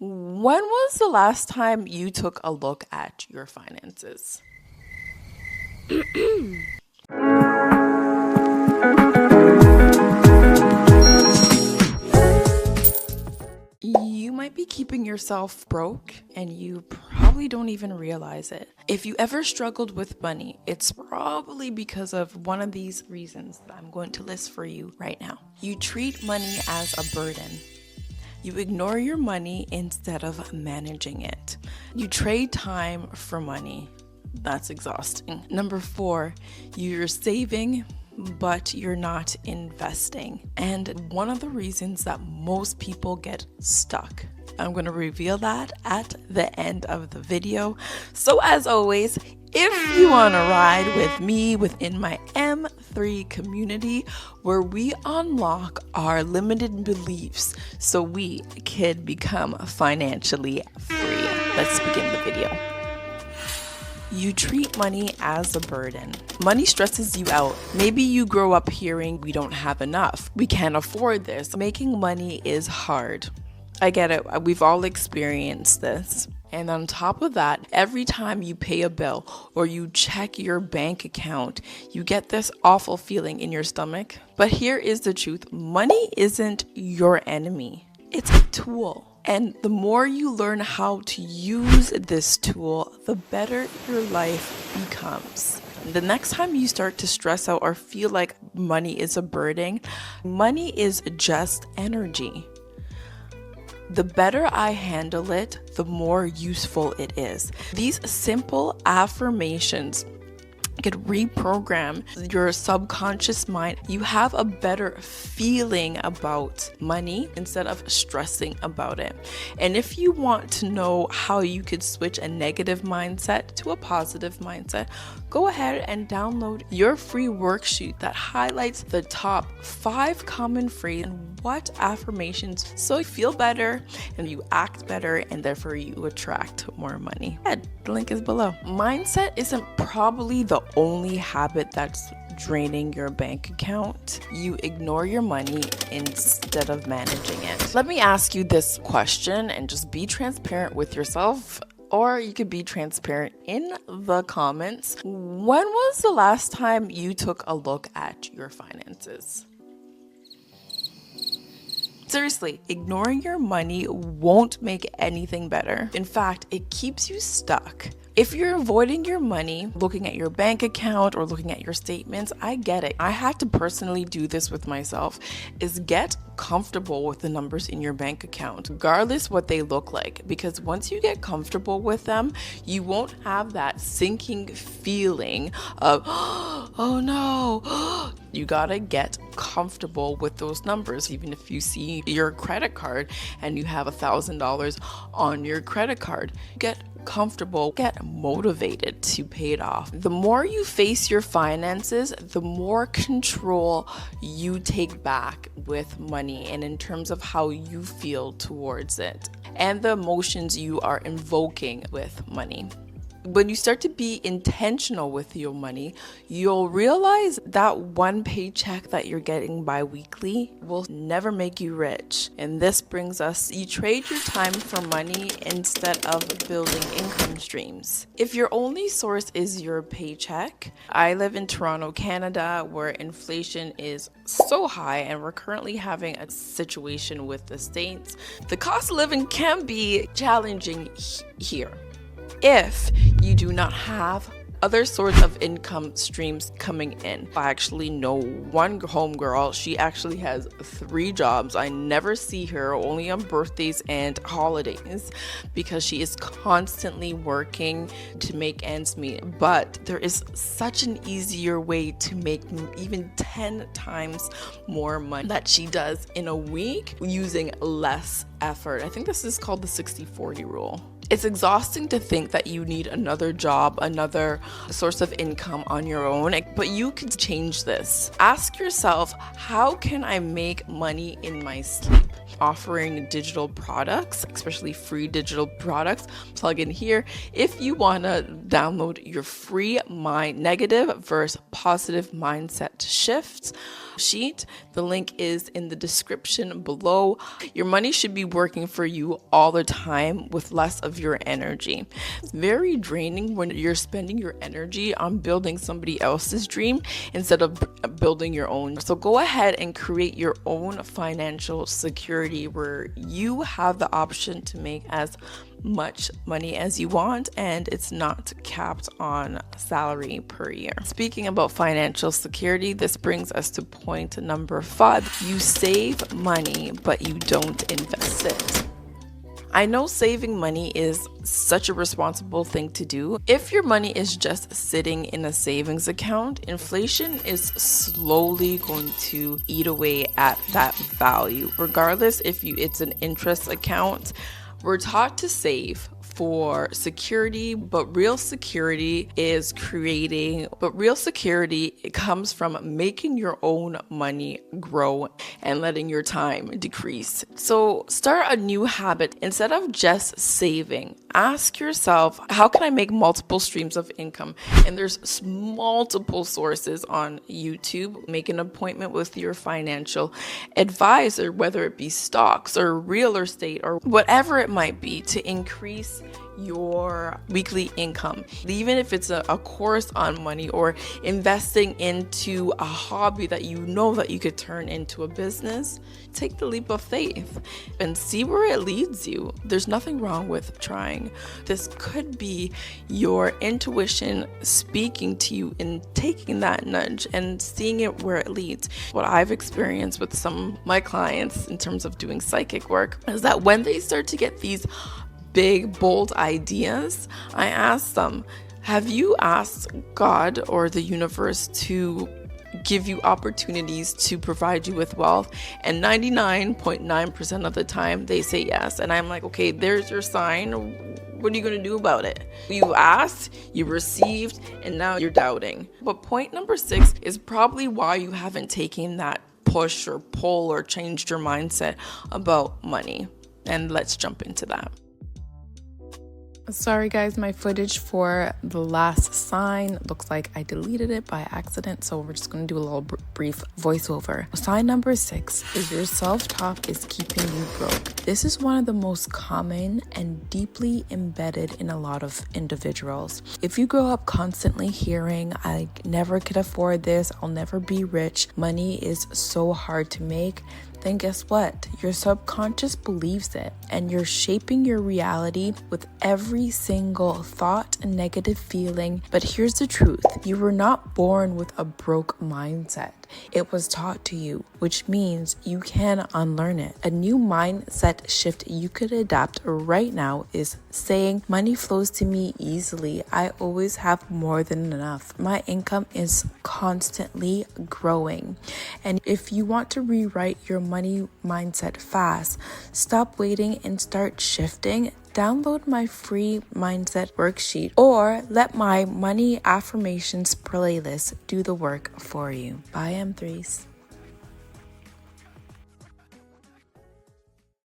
When was the last time you took a look at your finances? You might be keeping yourself broke and you probably don't even realize it. If you ever struggled with money, it's probably because of one of these reasons that I'm going to list for you right now. You treat money as a burden. You ignore your money instead of managing it. You trade time for money. That's exhausting. Number 4, you're saving, but you're not investing. And one of the reasons that most people get stuck. I'm going to reveal that at the end of the video. So as always, if you want to ride with me within my M3 community, where we unlock our limited beliefs so we can become financially free. Let's begin the video. You treat money as a burden. Money stresses you out. Maybe you grow up hearing, we don't have enough, we can't afford this. Making money is hard. I get it. We've all experienced this. And on top of that, every time you pay a bill or you check your bank account, you get this awful feeling in your stomach. But here is the truth. Money isn't your enemy. It's a tool. And the more you learn how to use this tool, the better your life becomes. The next time you start to stress out or feel like money is a burden, money is just energy. The better I handle it, the more useful it is. These simple affirmations can reprogram your subconscious mind. You have a better feeling about money instead of stressing about it. And if you want to know how you could switch a negative mindset to a positive mindset, go ahead and download your free worksheet that highlights the top 5 common phrases and what affirmations so you feel better and you act better and therefore you attract more money. The link is below. Mindset isn't probably the only habit that's draining your bank account. You ignore your money instead of managing it. Let me ask you this question and just be transparent with yourself, or you could be transparent in the comments. When was the last time you took a look at your finances? Seriously, ignoring your money won't make anything better. In fact, it keeps you stuck. If you're avoiding your money, looking at your bank account or looking at your statements, I get it. I had to personally do this with myself, is get comfortable with the numbers in your bank account, regardless what they look like. Because once you get comfortable with them, you won't have that sinking feeling of, oh no. You gotta get comfortable with those numbers. Even if you see your credit card and you have $1,000 on your credit card, get comfortable, get motivated to pay it off. The more you face your finances, the more control you take back with money and in terms of how you feel towards it and the emotions you are invoking with money. When you start to be intentional with your money, you'll realize that one paycheck that you're getting bi-weekly will never make you rich. And this brings us, you trade your time for money instead of building income streams. If your only source is your paycheck, I live in Toronto, Canada, where inflation is so high and we're currently having a situation with the States. The cost of living can be challenging here. If you do not have other sorts of income streams coming in. I actually know one homegirl, she actually has 3 jobs. I never see her, only on birthdays and holidays, because she is constantly working to make ends meet. But there is such an easier way to make even 10 times more money that she does in a week using less effort. I think this is called the 60-40 rule. It's exhausting to think that you need another job, another source of income on your own, but you could change this. Ask yourself, how can I make money in my sleep? Offering digital products, especially free digital products, plug in here if you want to download your free negative versus positive mindset shifts. sheet. The link is in the description below. Your money should be working for you all the time with less of your energy. It's very draining when you're spending your energy on building somebody else's dream instead of building your own. So go ahead and create your own financial security where you have the option to make as much money as you want, and it's not capped on salary per year. Speaking about financial security, this brings us to point number 5. You save money, but you don't invest it. I know saving money is such a responsible thing to do. If your money is just sitting in a savings account, inflation is slowly going to eat away at that value. Regardless if it's an interest account, we're taught to save for security, but real security it comes from making your own money grow and letting your time decrease. So start a new habit. Instead of just saving, ask yourself, how can I make multiple streams of income? And there's multiple sources on YouTube. Make an appointment with your financial advisor, whether it be stocks or real estate or whatever it might be, to increase your weekly income. Even if it's a course on money or investing into a hobby that you know that you could turn into a business, take the leap of faith and see where it leads you. There's nothing wrong with trying. This could be your intuition speaking to you and taking that nudge and seeing it where it leads. What I've experienced with some of my clients in terms of doing psychic work is that when they start to get these big, bold ideas, I ask them, have you asked God or the universe to give you opportunities to provide you with wealth? And 99.9% of the time they say yes. And I'm like, okay, there's your sign. What are you going to do about it? You asked, you received, and now you're doubting. But point number 6 is probably why you haven't taken that push or pull or changed your mindset about money. And let's jump into that. Sorry guys, my footage for the last sign looks like I deleted it by accident, so we're just going to do a little brief voiceover. Sign number 6 is your self-talk is keeping you broke. This is one of the most common and deeply embedded in a lot of individuals. If you grow up constantly hearing, I never could afford this, I'll never be rich, money is so hard to make, then guess what? Your subconscious believes it, and you're shaping your reality with every single thought and negative feeling. But here's the truth. You were not born with a broke mindset. It was taught to you, which means you can unlearn it. A new mindset shift you could adapt right now is saying, money flows to me easily. I always have more than enough. My income is constantly growing. And if you want to rewrite your money mindset fast, stop waiting and start shifting. Download my free mindset worksheet or let my money affirmations playlist do the work for you. Bye, M3s.